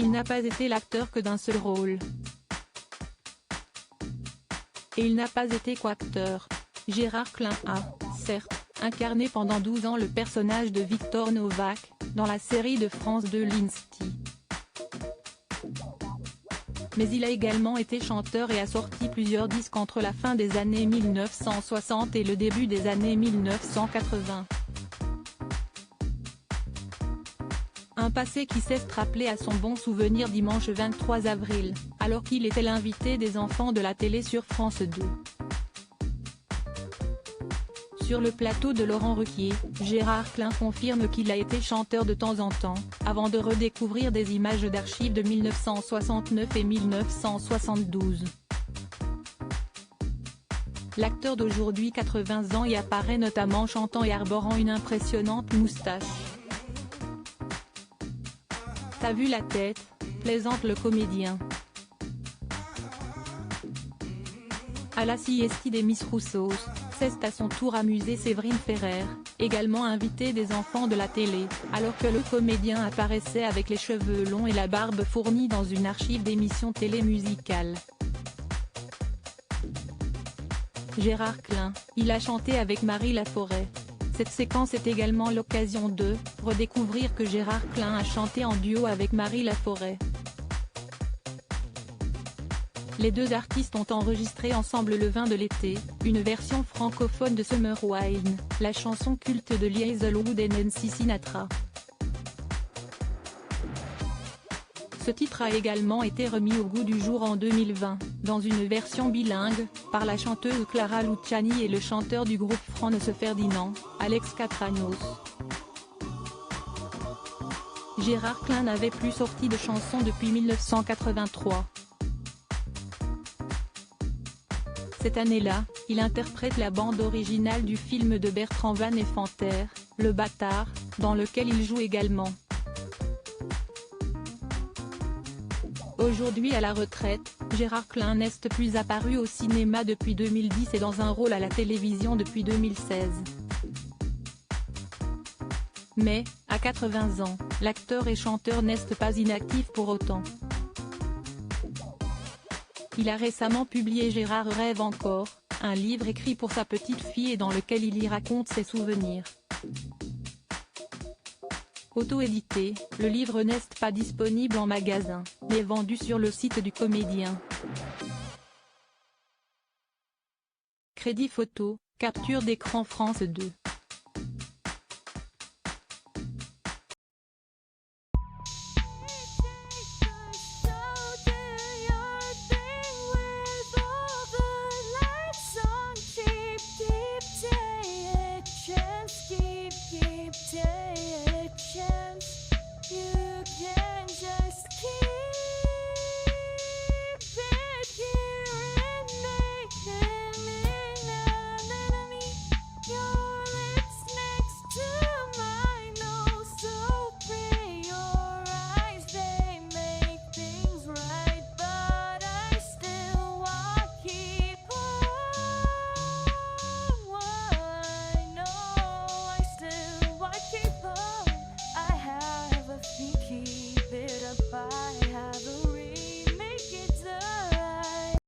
il n'a pas été l'acteur que d'un seul rôle. Et il n'a pas été qu'acteur. Gérard Klein a, certes, incarné pendant 12 ans le personnage de Victor Novak, dans la série de France 2 L'Instit. Mais il a également été chanteur et a sorti plusieurs disques entre la fin des années 1960 et le début des années 1980. Un passé qui s'est rappelé à son bon souvenir dimanche 23 avril, alors qu'il était l'invité des enfants de la télé sur France 2. Sur le plateau de Laurent Ruquier, Gérard Klein confirme qu'il a été chanteur de temps en temps, avant de redécouvrir des images d'archives de 1969 et 1972. L'acteur d'aujourd'hui 80 ans y apparaît notamment chantant et arborant une impressionnante moustache. T'as vu la tête, plaisante le comédien. À la sieste des Miss Rousseau, c'est à son tour amusé Séverine Ferrer, également invitée des enfants de la télé, alors que le comédien apparaissait avec les cheveux longs et la barbe fournie dans une archive d'émissions télé-musicales. Gérard Klein, il a chanté avec Marie Laforêt. Cette séquence est également l'occasion de redécouvrir que Gérard Klein a chanté en duo avec Marie Laforêt. Les deux artistes ont enregistré ensemble Le Vin de l'été, une version francophone de Summer Wine, la chanson culte de Lee Hazlewood et Nancy Sinatra. Ce titre a également été remis au goût du jour en 2020, dans une version bilingue, par la chanteuse Clara Luciani et le chanteur du groupe France Ferdinand, Alex Kapranos. Gérard Klein n'avait plus sorti de chansons depuis 1983. Cette année-là, il interprète la bande originale du film de Bertrand Van Effanter, Le Bâtard, dans lequel il joue également. Aujourd'hui à la retraite, Gérard Klein n'est plus apparu au cinéma depuis 2010 et dans un rôle à la télévision depuis 2016. Mais, à 80 ans, l'acteur et chanteur n'est pas inactif pour autant. Il a récemment publié Gérard rêve encore, un livre écrit pour sa petite fille et dans lequel il y raconte ses souvenirs. Auto-édité, le livre n'est pas disponible en magasin, mais vendu sur le site du comédien. Crédit photo, capture d'écran France 2.